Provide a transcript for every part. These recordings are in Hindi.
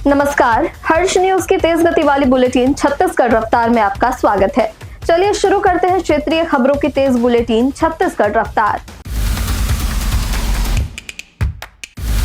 नमस्कार, हर्ष न्यूज की तेज गति वाली बुलेटिन छत्तीसगढ़ रफ्तार में आपका स्वागत है। चलिए शुरू करते हैं क्षेत्रीय खबरों की तेज बुलेटिन छत्तीसगढ़ रफ्तार।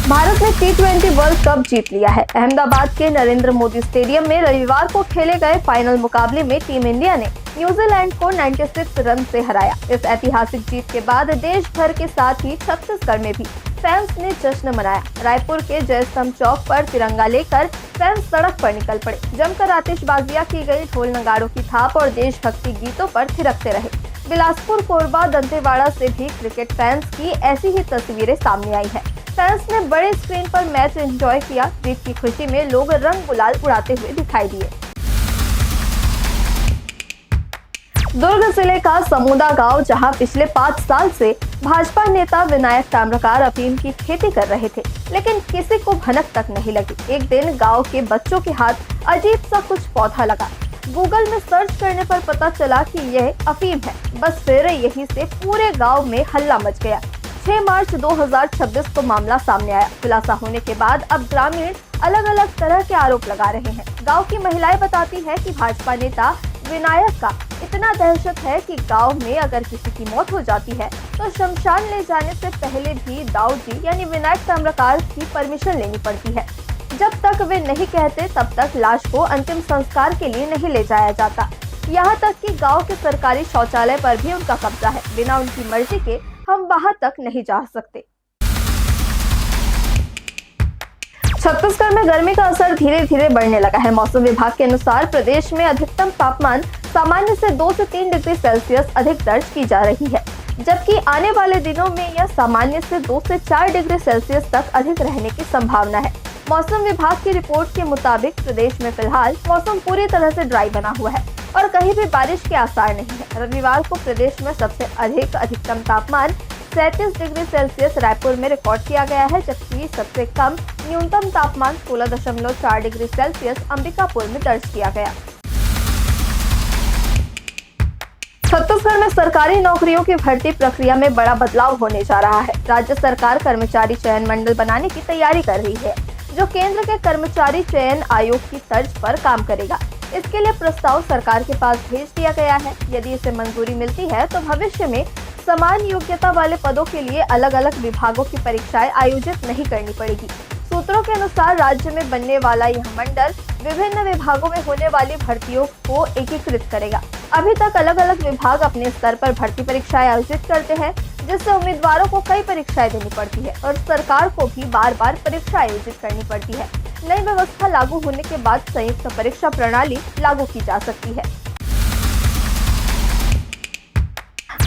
भारत ने T20 वर्ल्ड कप जीत लिया है। अहमदाबाद के नरेंद्र मोदी स्टेडियम में रविवार को खेले गए फाइनल मुकाबले में टीम इंडिया ने न्यूजीलैंड को 96 रन से हराया। इस ऐतिहासिक जीत के बाद देश भर के साथ ही छत्तीसगढ़ में भी फैंस ने जश्न मनाया। रायपुर के जयस्तंभ चौक पर तिरंगा लेकर फैंस सड़क पर निकल पड़े। जमकर आतिशबाजियां की गई, ढोल नगाड़ों की थाप और देशभक्ति गीतों पर थिरकते रहे। बिलासपुर, कोरबा, दंतेवाड़ा से भी क्रिकेट फैंस की ऐसी ही तस्वीरें सामने आई है। फैंस ने बड़े स्क्रीन पर मैच एंजॉय किया। जीत की खुशी में लोग रंग गुलाल उड़ाते हुए दिखाई दिए। दुर्ग जिले का समूदा गांव, जहां पिछले 5 साल से भाजपा नेता विनायक ताम्रकार अफीम की खेती कर रहे थे, लेकिन किसी को भनक तक नहीं लगी। एक दिन गांव के बच्चों के हाथ अजीब सा कुछ पौधा लगा। गूगल में सर्च करने पर पता चला कि यह अफीम है। बस फिर यहीं से पूरे गांव में हल्ला मच गया। 6 मार्च 2026 को मामला सामने आया। खुलासा होने के बाद अब ग्रामीण अलग अलग तरह के आरोप लगा रहे हैं। गांव की महिलाएं बताती हैं कि भाजपा नेता विनायक का इतना दहशत है कि गांव में अगर किसी की मौत हो जाती है तो शमशान ले जाने से पहले भी दाऊ जी यानी विनायक ताम्रकार की परमिशन लेनी पड़ती है। जब तक वे नहीं कहते तब तक लाश को अंतिम संस्कार के लिए नहीं ले जाया जाता। यहाँ तक कि गांव के सरकारी शौचालय पर भी उनका कब्जा है। बिना उनकी मर्जी के हम वहां तक नहीं जा सकते। छत्तीसगढ़ में गर्मी का असर धीरे धीरे बढ़ने लगा है। मौसम विभाग के अनुसार प्रदेश में अधिकतम तापमान सामान्य से 2 से 3 डिग्री सेल्सियस अधिक दर्ज की जा रही है, जबकि आने वाले दिनों में यह सामान्य से 2 से 4 डिग्री सेल्सियस तक अधिक रहने की संभावना है। मौसम विभाग की रिपोर्ट के मुताबिक प्रदेश में फिलहाल मौसम पूरी तरह से ड्राई बना हुआ है और कहीं भी बारिश के आसार नहीं है। रविवार को प्रदेश में सबसे अधिक अधिकतम तापमान 37 डिग्री सेल्सियस रायपुर में रिकॉर्ड किया गया है, जबकि सबसे कम न्यूनतम तापमान 16.4 डिग्री सेल्सियस अंबिकापुर में दर्ज किया गया। छत्तीसगढ़ में सरकारी नौकरियों की भर्ती प्रक्रिया में बड़ा बदलाव होने जा रहा है। राज्य सरकार कर्मचारी चयन मंडल बनाने की तैयारी कर रही है, जो केंद्र के कर्मचारी चयन आयोग की तर्ज पर काम करेगा। इसके लिए प्रस्ताव सरकार के पास भेज दिया गया है। यदि इसे मंजूरी मिलती है तो भविष्य में समान योग्यता वाले पदों के लिए अलग अलग विभागों की परीक्षाएं आयोजित नहीं करनी पड़ेगी। सूत्रों के अनुसार राज्य में बनने वाला यह मंडल विभिन्न विभागों में होने वाली भर्तियों को एकीकृत करेगा। अभी तक अलग अलग विभाग अपने स्तर पर भर्ती परीक्षाएं आयोजित करते हैं, जिससे उम्मीदवारों को कई परीक्षाएं देनी पड़ती है और सरकार को भी बार बार परीक्षा आयोजित करनी पड़ती है। नई व्यवस्था लागू होने के बाद संयुक्त परीक्षा प्रणाली लागू की जा सकती है।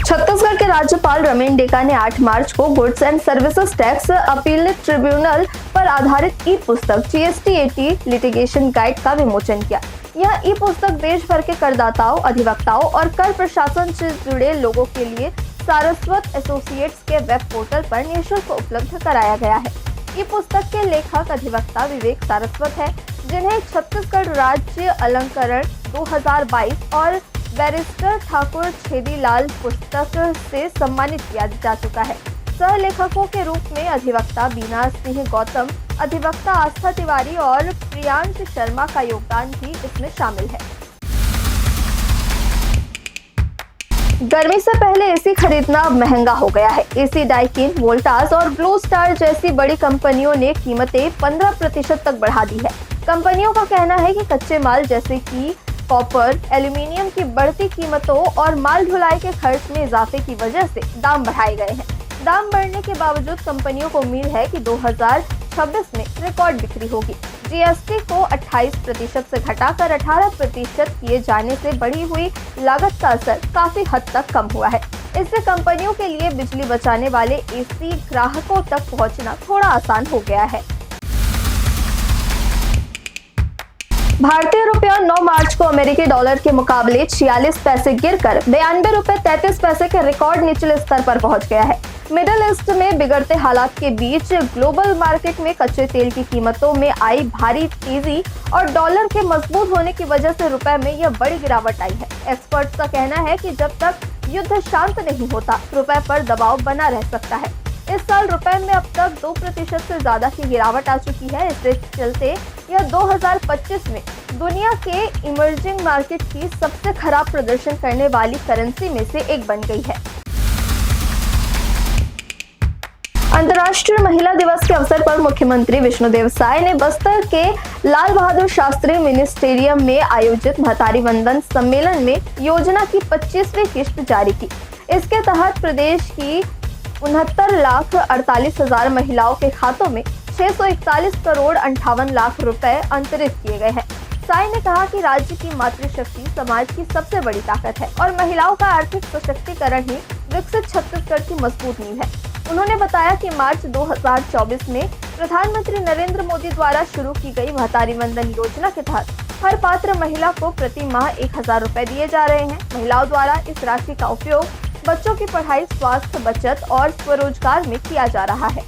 छत्तीसगढ़ के राज्यपाल रमेन डेका ने 8 मार्च को goods and services tax appellate tribunal पर आधारित ई पुस्तक GST-80 लिटिगेशन गाइड का विमोचन किया। यह ई पुस्तक देश भर के करदाताओं, अधिवक्ताओं और कर प्रशासन से जुड़े लोगों के लिए सारस्वत एसोसिएट्स के वेब पोर्टल पर निःशुल्क उपलब्ध कराया गया है। ई पुस्तक के लेखक अधिवक्ता विवेक सारस्वत है, जिन्हें छत्तीसगढ़ राज्य अलंकरण 2022 और बैरिस्टर ठाकुर छेदीलाल पुस्तक से सम्मानित किया जा चुका है। सह लेखकों के रूप में अधिवक्ता बीना सिंह गौतम, अधिवक्ता आस्था तिवारी और प्रियांश शर्मा का योगदान भी इसमें शामिल है। गर्मी से पहले एसी खरीदना अब महंगा हो गया है। एसी डाइकिन, वोल्टास और ब्लू स्टार जैसी बड़ी कंपनियों ने कीमतें 15% तक बढ़ा दी है। कंपनियों का कहना है कि कच्चे माल जैसे कि कॉपर, एल्यूमीनियम की बढ़ती कीमतों और माल ढुलाई के खर्च में इजाफे की वजह से दाम बढ़ाए गए हैं। दाम बढ़ने के बावजूद कंपनियों को उम्मीद है कि 2026 में रिकॉर्ड बिक्री होगी। जीएसटी को 28% से घटाकर 18% किए जाने से बढ़ी हुई लागत का असर काफी हद तक कम हुआ है। इससे कंपनियों के लिए बिजली बचाने वाले एसी ग्राहकों तक पहुंचना थोड़ा आसान हो गया है। भारतीय रुपया 9 मार्च को अमेरिकी डॉलर के मुकाबले 46 पैसे गिरकर 92 रुपए 33 पैसे के रिकॉर्ड निचले स्तर पर पहुंच गया है। मिडिल ईस्ट में बिगड़ते हालात के बीच ग्लोबल मार्केट में कच्चे तेल की कीमतों में आई भारी तेजी और डॉलर के मजबूत होने की वजह से रुपए में यह बड़ी गिरावट आई है। एक्सपर्ट्स का कहना है कि जब तक युद्ध शांत नहीं होता, रुपए पर दबाव बना रह सकता है। इस साल रुपए में अब तक 2% से ज्यादा की गिरावट आ चुकी है। इसके चलते यह 2025 में दुनिया के इमर्जिंग मार्केट की सबसे खराब प्रदर्शन करने वाली करेंसी में से एक बन गई है। अंतर्राष्ट्रीय महिला दिवस के अवसर पर मुख्यमंत्री विष्णुदेव साय ने बस्तर के लाल बहादुर शास्त्री मिनी स्टेडियम में आयोजित महतारी वंदन सम्मेलन में योजना की 25वीं किश्त जारी की। इसके तहत प्रदेश की 69,48,000 महिलाओं के खातों में 641 करोड़ 58 लाख रुपए अंतरित किए गए हैं। साय ने कहा कि राज्य की मातृशक्ति समाज की सबसे बड़ी ताकत है और महिलाओं का आर्थिक सशक्तिकरण ही विकसित छत्तीसगढ़ की मजबूत नींव है। उन्होंने बताया कि मार्च 2024 में प्रधानमंत्री नरेंद्र मोदी द्वारा शुरू की गई महतारी वंदन योजना के तहत हर पात्र महिला को प्रति माह 1,000 रुपए दिए जा रहे हैं। महिलाओं द्वारा इस राशि का उपयोग बच्चों की पढ़ाई, स्वास्थ्य, बचत और स्वरोजगार में किया जा रहा है।